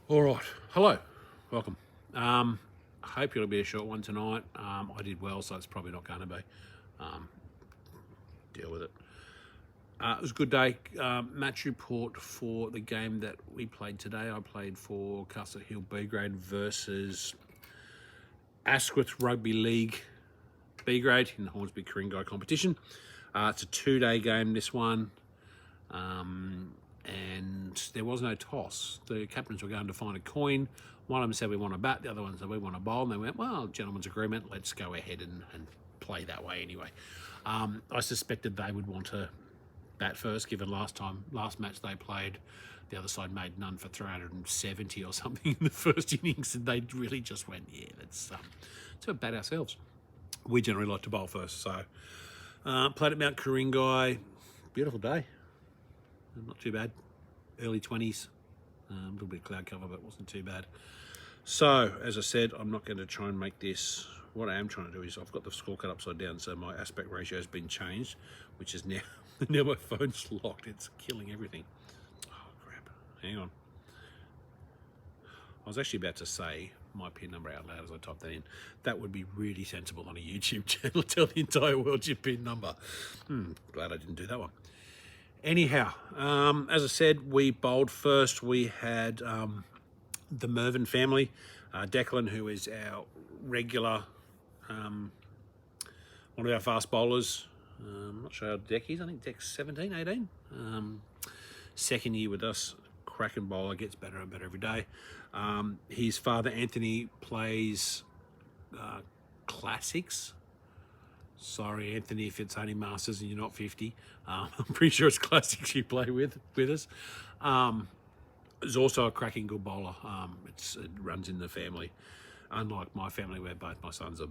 All right. Hello. Welcome. I hope it'll be a short one tonight. I did well, so it's probably not going to be. Um, Deal with it. It was a good day. Match report for the game that we played today. I played for Castle Hill B grade versus Asquith Rugby League B grade in the Hornsby Ku-ring-gai competition. It's a 2-day game, this one. And there was no toss. The captains were going to find a coin. One of them said we want to bat, the other one said we want to bowl, and they went, well, gentlemen's agreement, let's go ahead and play that way anyway. I suspected they would want to bat first, given last match they played, the other side made none for 370 or something in the first innings, and they really just went, yeah, let's bat ourselves. We generally like to bowl first, so played at Mount Ku-ring-gai. Beautiful day. Not too bad. Early 20s. A little bit of cloud cover, but it wasn't too bad. So, as I said, I'm not going to try and make this. What I am trying to do is I've got the scorecard upside down, so my aspect ratio has been changed, which is now my phone's locked. It's killing everything. Oh, crap. Hang on. I was actually about to say my PIN number out loud as I typed that in. That would be really sensible on a YouTube channel. Tell the entire world your PIN number. Glad I didn't do that one. Anyhow, as I said, we bowled first. We had the Mervyn family, Declan, who is our regular, one of our fast bowlers. I'm not sure how Deck is. I think Deck's 17, 18. Second year with us. Cracking bowler, gets better and better every day. His father, Anthony, plays classics. Sorry, Anthony, if it's only Masters and you're not 50. I'm pretty sure it's classics you play with us. He's also a cracking good bowler. It runs in the family. Unlike my family, where both my sons are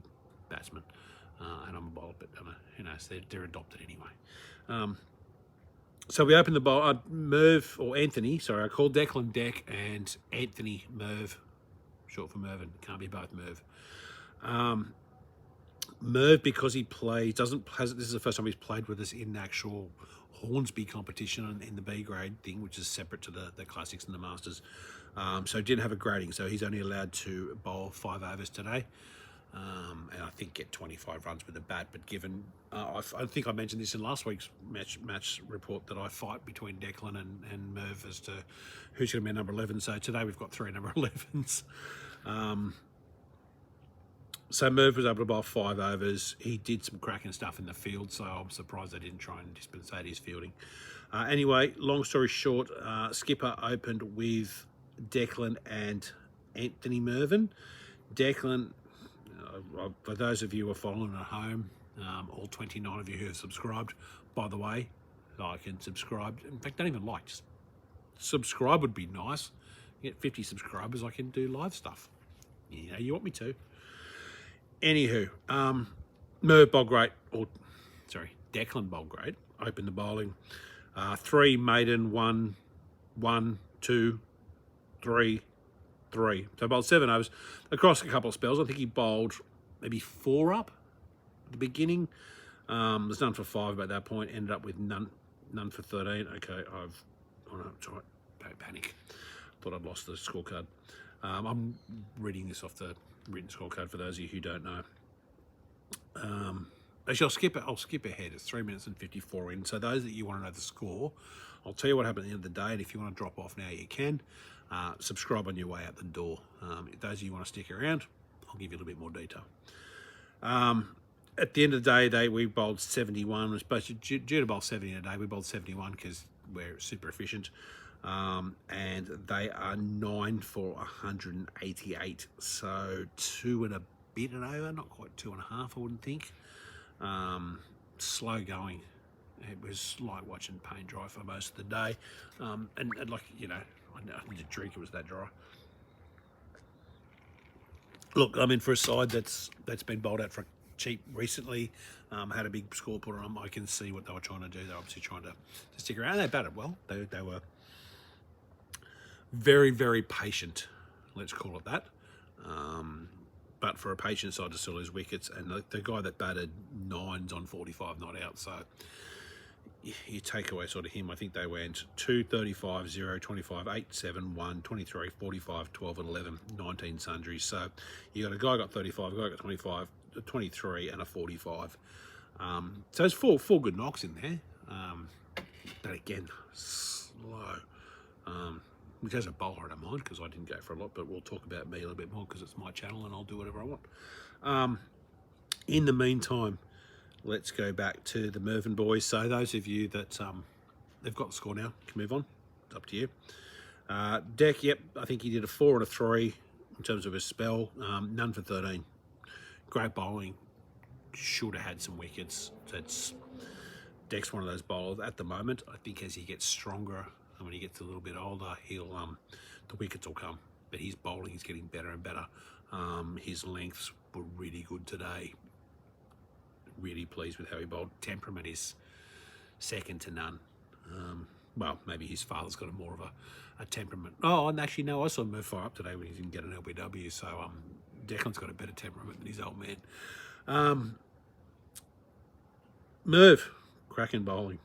batsmen and I'm a bowler, but they're adopted anyway. So we opened the bowl. I called Declan Deck and Anthony Merv, short for Mervyn. Can't be both Merv. Merv, because he this is the first time he's played with us in the actual Hornsby competition in the B grade thing, which is separate to the classics and the Masters. So didn't have a grading, so he's only allowed to bowl 5 overs today, and I think get 25 runs with the bat. But given I think I mentioned this in last week's match report, that I fight between Declan and Merv as to who's going to be number 11. So today we've got 3 number 11s. So Merv was able to bowl 5 overs. He did some cracking stuff in the field, so I'm surprised they didn't try and dispensate his fielding. Anyway, long story short, Skipper opened with Declan and Anthony Mervyn. Declan, for those of you who are following at home, all 29 of you who have subscribed, by the way, like and subscribe. In fact, don't even like, just subscribe would be nice. You get 50 subscribers, I can do live stuff. You want me to. Anywho, Merv bowled great, Declan bowled great. Opened the bowling. 3 maiden, 1, 1, 2, 3, 3. So bowled 7 overs across a couple of spells. I think he bowled maybe 4 up at the beginning. Was none for 5 at that point. Ended up with none for 13. Okay, sorry, panic. Thought I'd lost the scorecard. I'm reading this off the written scorecard for those of you who don't know. Actually, I'll skip ahead. It's 3 minutes and 54 in. So those that you want to know the score, I'll tell you what happened at the end of the day. And if you want to drop off now, you can. Subscribe on your way out the door. Those of you who want to stick around, I'll give you a little bit more detail. At the end of the day, we bowled 71. It was supposed to due to bowl 70 in a day. We bowled 71 because we're super efficient. And they are 9 for 188, so 2 and a bit and over, not quite 2.5, I wouldn't think. Slow going. It was like watching paint dry for most of the day, and like I need a drink. It was that dry. Look, I mean, for a side that's been bowled out for cheap recently, had a big score put on them, I can see what they were trying to do. They're obviously trying to stick around. They batted well. They were very, very patient, let's call it that. But for a patient side to still lose wickets, and the guy that batted 9s on 45 not out, so you take away sort of him, I think they went 2, 35, 0, 25, 8, 7, 1, 23, 45, 12 and 11, 19 sundries. So you got a guy got 35, a guy got 25, 23 and a 45. So there's four good knocks in there. But again, slow. Which as a bowler I don't mind because I didn't go for a lot, but we'll talk about me a little bit more because it's my channel and I'll do whatever I want. In the meantime, let's go back to the Mervyn boys. So those of you that they've got the score now, can move on. It's up to you. Deck, yep, I think he did a 4 and a 3 in terms of his spell. None for 13. Great bowling. Should have had some wickets. Deck's one of those bowlers at the moment. I think as he gets stronger and when he gets a little bit older, he'll the wickets will come. But his bowling is getting better and better. His lengths were really good today. Really pleased with how he bowled. Temperament is second to none. Well, maybe his father's got more of a temperament. Oh, and actually, no, I saw Merv fire up today when he didn't get an LBW. So Declan's got a better temperament than his old man. Merv, cracking bowling.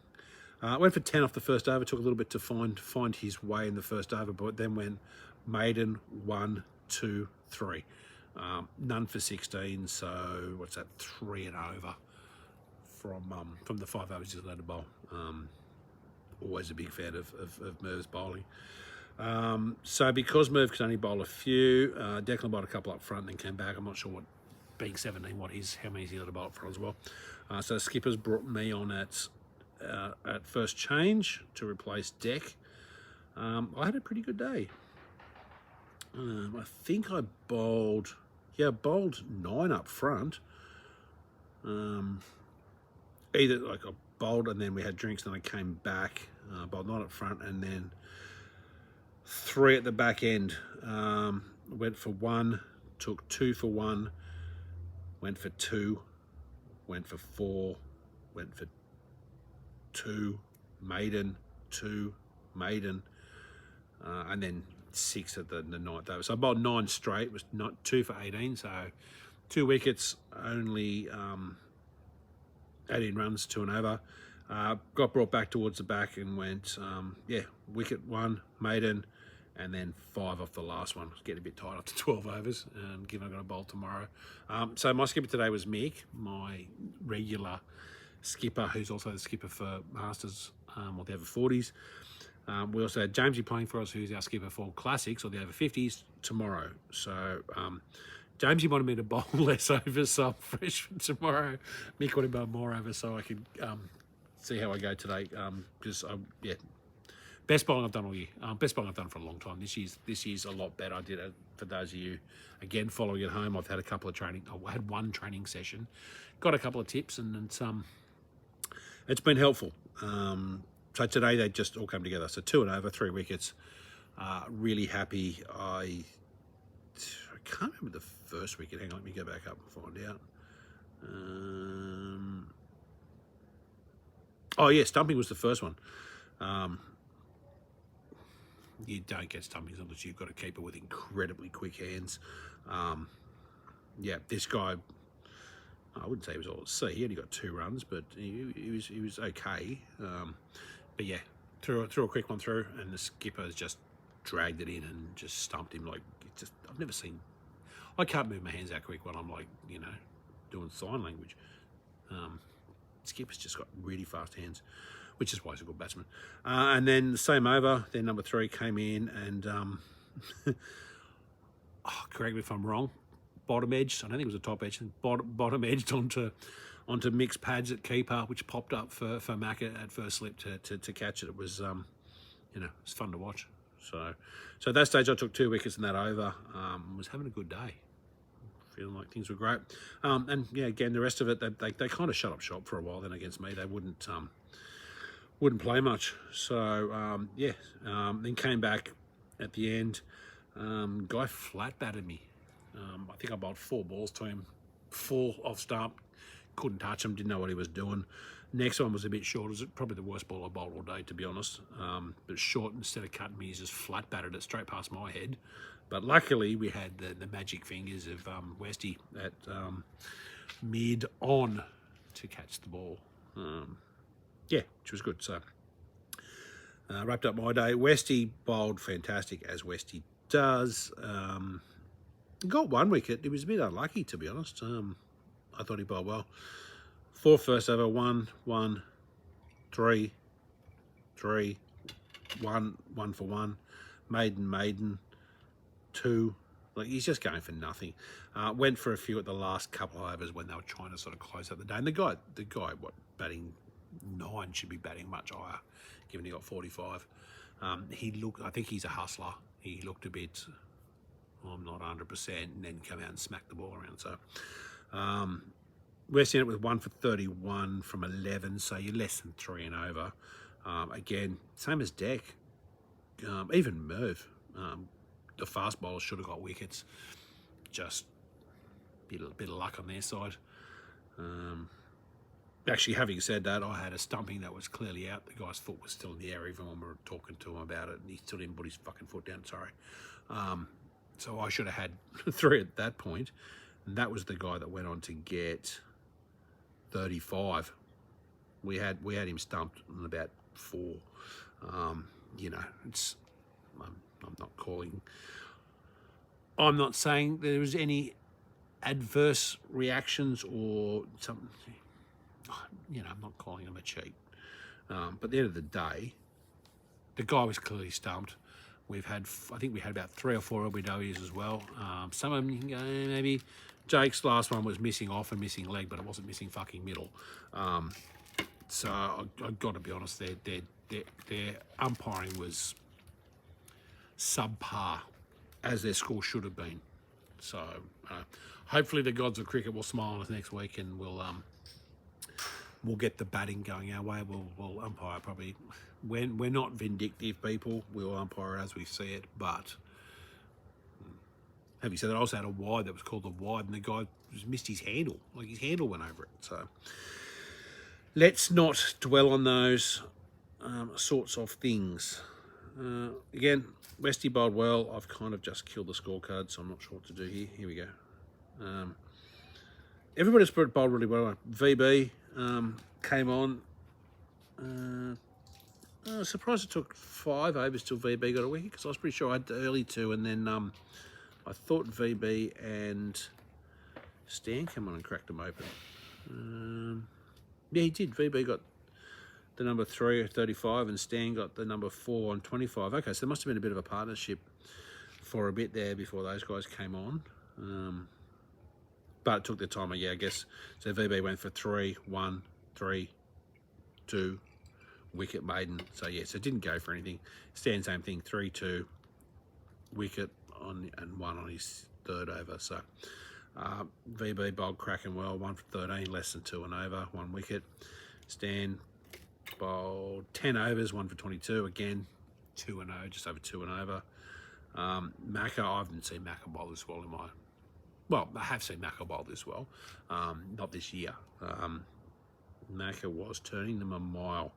Went for 10 off the first over. Took a little bit to find his way in the first over, but then went maiden 1, 2, 3. None for 16. So what's that? 3 and over from the 5 overs he's allowed to bowl. Always a big fan of Merv's bowling. So because Merv could only bowl a few, Declan bowled a couple up front and then came back. I'm not sure what, being 17, how many he's got to bowl up front as well. So Skipper's brought me on at first change to replace Deck. I had a pretty good day. I think I bowled 9 up front. Either like I bowled and then we had drinks, then I came back, bowled 9 up front and then 3 at the back end. Went for 1, took 2 for 1, went for 2, went for 4, went for 2, maiden, 2, maiden, and then 6 at the ninth over. So I bowled 9 straight, was not 2 for 18, so 2 wickets, only 18 runs, 2 and over. Got brought back towards the back and went, wicket 1, maiden, and then 5 off the last one. I was getting a bit tired after 12 overs, given I've got a bowl tomorrow. So my skipper today was Mick, my regular skipper, who's also the skipper for Masters or the over 40s. We also had Jamesy playing for us, who's our skipper for Classics or the over 50s tomorrow. So Jamesy wanted me to bowl less overs, so I'm fresh for tomorrow. Mick wanted to bowl more overs so I could see how I go today. Because best bowling I've done all year. Best bowling I've done for a long time. This year's a lot better. I did it for those of you again following at home. I've had a couple of training. I had 1 training session, got a couple of tips, and it's been helpful. So today they just all come together. So 2 and over, 3 wickets. Really happy. I can't remember the first wicket. Hang on, let me go back up and find out. Stumping was the first one. You don't get stumpings unless you've got a keeper with incredibly quick hands. This guy, I wouldn't say he was all at sea. He only got 2 runs, but he was okay. But yeah, threw a quick one through, and the skipper's just dragged it in and just stumped him. I've never seen. I can't move my hands that quick when I'm doing sign language. Skipper's just got really fast hands, which is why he's a good batsman. And then the same over, then number 3 came in and, correct me if I'm wrong, bottom edge, I don't think it was a top edge, bottom edged onto mixed pads at keeper, which popped up for Mac at first slip to catch it. It was, it's fun to watch. So at that stage I took 2 wickets in that over, was having a good day. Feeling like things were great. Again, the rest of it, they kind of shut up shop for a while then against me. They wouldn't play much. So, then came back at the end. Guy flat batted me. I think I bowled 4 balls to him, 4 off stump. Couldn't touch him, didn't know what he was doing. Next one was a bit short. It was probably the worst ball I bowled all day, to be honest. But short, instead of cutting me, he just flat batted it straight past my head. But luckily, we had the magic fingers of Westy at mid-on to catch the ball. yeah, which was good. So wrapped up my day. Westy bowled fantastic, as Westy does. Got 1 wicket. He was a bit unlucky, to be honest. I thought he bowled well. 4 first over, 1, 1, 3, 3, 1, 1 for 1. Maiden, 2. Like, he's just going for nothing. Went for a few at the last couple of overs when they were trying to sort of close out the day. And the guy, what, batting 9 should be batting much higher, given he got 45. I think he's a hustler. He looked a bit, I'm not 100%, and then come out and smack the ball around. So, West ended with 1 for 31 from 11, so you're less than 3 and over. Again, same as Deck. Even Merv. The fast bowlers should have got wickets. Just a bit of luck on their side. Actually, having said that, I had a stumping that was clearly out. The guy's foot was still in the air even when we were talking to him about it, and he still didn't put his fucking foot down, sorry. So I should have had 3 at that point, and that was the guy that went on to get 35. We had him stumped on about 4. It's I'm not saying there was any adverse reactions or something. I'm not calling him a cheat. But at the end of the day, the guy was clearly stumped. I think we had about 3 or 4 LBWs as well. Some of them you can go, maybe Jake's last one was missing off and missing leg, but it wasn't missing fucking middle. So I've got to be honest, their umpiring was subpar, as their score should have been. So hopefully the gods of cricket will smile on us next week, and we'll get the batting going our way. We'll umpire probably. When we're not vindictive people, we'll umpire as we see it. But having said that, I also had a wide that was called a wide, and the guy just missed his handle. Like, his handle went over it. So let's not dwell on those sorts of things. Again, Westy bowled well. I've kind of just killed the scorecard, so I'm not sure what to do here. Here we go. Everybody's bowled really well. VB came on. I was surprised it took 5 overs till VB got a wicket, because I was pretty sure I had the early 2, and then I thought VB and Stan came on and cracked them open. Yeah, he did. VB got the number 3 at 35, and Stan got the number 4 on 25. Okay, so there must have been a bit of a partnership for a bit there before those guys came on. But it took their time, I guess. So VB went for 3, 1, 3, 2, wicket, maiden. So it didn't go for anything. Stan, same thing, 3, 2, wicket and 1 on his 3rd over. So VB bowled cracking well, 1 for 13, less than 2 and over, 1 wicket. Stan bowled 10 overs, 1 for 22, again 2 and 0, just over 2 and over. Macca, I haven't seen Macca bowl this well I have seen Macca bowl this well, not this year. Macca was turning them a mile.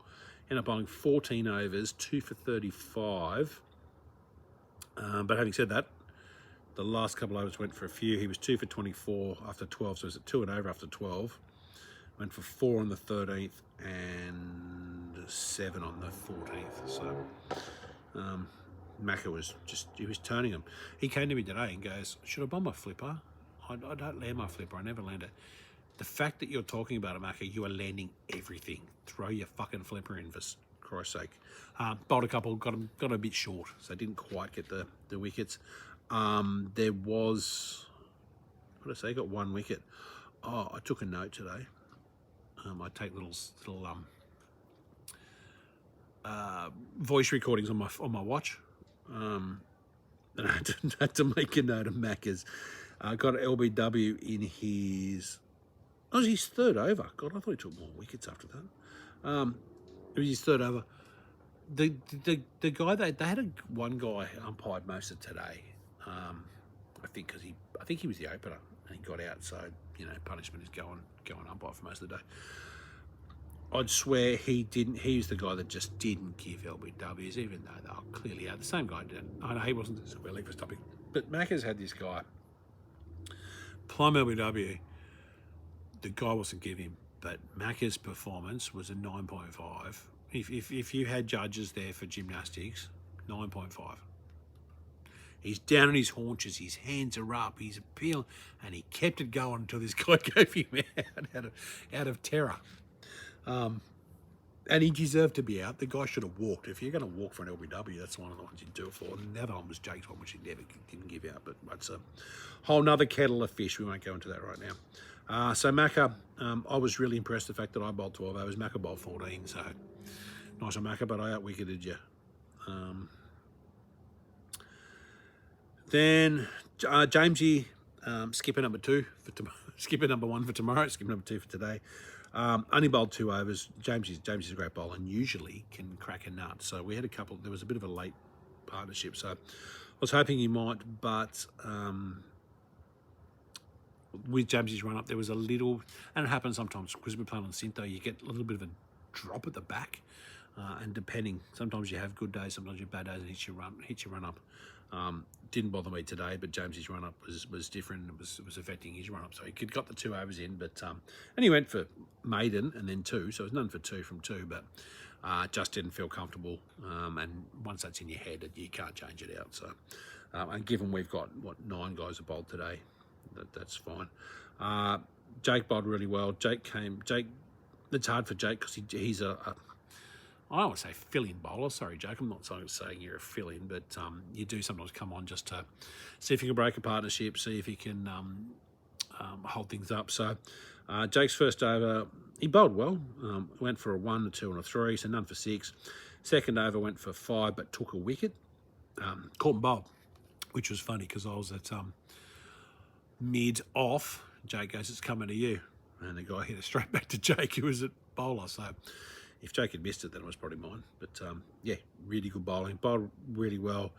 Ended up bowling 14 overs, 2 for 35. But having said that, the last couple of overs went for a few. He was 2 for 24 after 12, so he was at 2 and over after 12. Went for 4 on the 13th and 7 on the 14th. So Macca was he was turning them. He came to me today and goes, should I bomb my flipper? I don't land my flipper. I never land it. The fact that you're talking about it, Macca, you are landing everything. Throw your fucking flipper in, for Christ's sake. Bowled a couple, got a bit short, so didn't quite get the wickets. There was, what did I say? Got 1 wicket. Oh, I took a note today. I take little voice recordings on my watch, and I had to make a note of Macca's. Got an LBW in his. It was his 3rd over. God, I thought he took more wickets after that. It was his 3rd over. The guy they had one guy umpired most of today. I think he was the opener and he got out. So punishment is going umpire for most of the day. I'd swear he didn't. He was the guy that just didn't give LBWs, even though they were clearly out. The same guy did. I know he wasn't as well for stopping, but Macca's had this guy. Plum LBW. The guy wasn't giving him but Macca's performance was a 9.5. If you had judges there for gymnastics, 9.5. He's down on his haunches, his hands are up, he's appealing, and he kept it going until this guy gave him out of terror. And he deserved to be out. The guy should have walked. If you're going to walk for an LBW, that's one of the ones you'd do it for. And the other one was Jake's one, which he never didn't give out. But that's a whole nother kettle of fish. We won't go into that right now. So Macca, I was really impressed with the fact that I bowled 12 overs. Macca bowled 14. So nice on Macca, but I out-wicketed you. Then Jamesy, skipper number 2 for tomorrow. Skipper number 1 for tomorrow. Skipper number 2 for today. Only bowled 2 overs. James's a great bowler and usually can crack a nut. So we had a couple. There was a bit of a late partnership. So I was hoping he might, but with James's run up, there was a little, and it happens sometimes because we're playing on Cinto, you get a little bit of a drop at the back, and depending, sometimes you have good days, sometimes you have bad days, and hits your run up. Didn't bother me today, but James's run up was different. It was affecting his run up, so he got the 2 overs in, but and he went for maiden and then 2, so it was none for 2 from 2, but just didn't feel comfortable. And once that's in your head, you can't change it out. So, and given we've got 9 guys have bowled today, that's fine. Jake bowled really well. Jake, it's hard for Jake because he's I don't want to say fill-in bowler. Sorry, Jake, I'm not saying you're a fill-in, but you do sometimes come on just to see if you can break a partnership, see if you can hold things up. So Jake's first over, he bowled well. Went for a 1, a 2 and a 3, so none for 6. Second over went for 5, but took a wicket. Caught and bowled, which was funny because I was at mid-off. Jake goes, it's coming to you. And the guy hit it straight back to Jake, who was at bowler. So if Jake had missed it, then it was probably mine. But yeah, really good bowling. Bowled really well.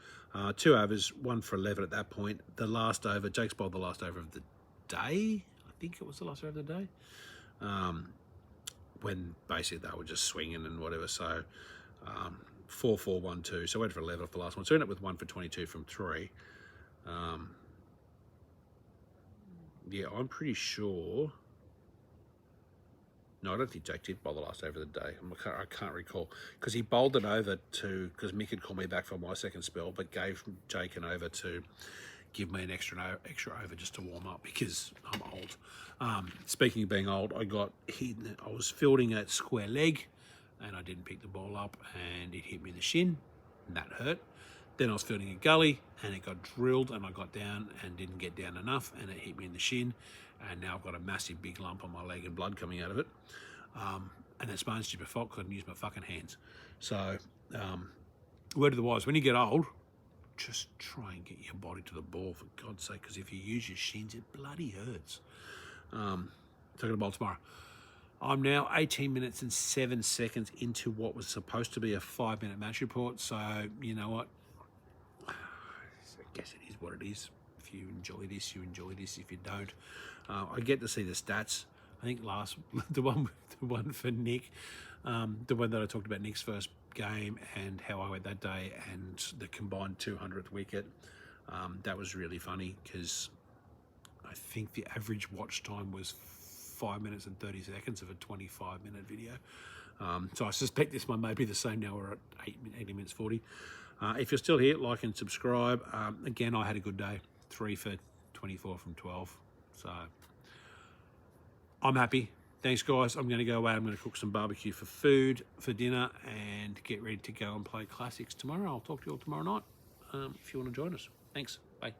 2 overs, 1 for 11 at that point. The last over, Jake's bowled the last over of the day. I think it was the last over of the day. When basically they were just swinging and whatever. So 4, 4, 1, 2. So I went for 11 off the last one. So I ended up with 1 for 22 from 3. Yeah, I'm pretty sure. No, I don't think Jake did bowl the last over of the day. I can't recall because he bowled an over because Mick had called me back for my second spell, but gave Jake an over to give me an extra over just to warm up because I'm old. Speaking of being old, I was fielding at square leg and I didn't pick the ball up and it hit me in the shin and that hurt. Then I was fielding a gully and it got drilled and I got down and didn't get down enough and it hit me in the shin. And now I've got a massive big lump on my leg and blood coming out of it. And that's my own stupid fault because I didn't use my fucking hands. So, word of the wise, when you get old, just try and get your body to the ball, for God's sake, because if you use your shins, it bloody hurts. Taking the ball tomorrow. I'm now 18 minutes and 7 seconds into what was supposed to be a 5-minute match report. So, you know what? I guess it is what it is. If you enjoy this, you enjoy this. If you don't, I get to see the stats. I think the one for Nick, the one that I talked about Nick's first game and how I went that day and the combined 200th wicket. That was really funny because I think the average watch time was 5 minutes and 30 seconds of a 25-minute video. So I suspect this one may be the same now. We're at 80 minutes 40. If you're still here, like and subscribe. Again, I had a good day. 3 for 24 from 12. So I'm happy. Thanks, guys. I'm going to go away. I'm going to cook some barbecue for dinner and get ready to go and play classics tomorrow. I'll talk to you all tomorrow night if you want to join us. Thanks. Bye.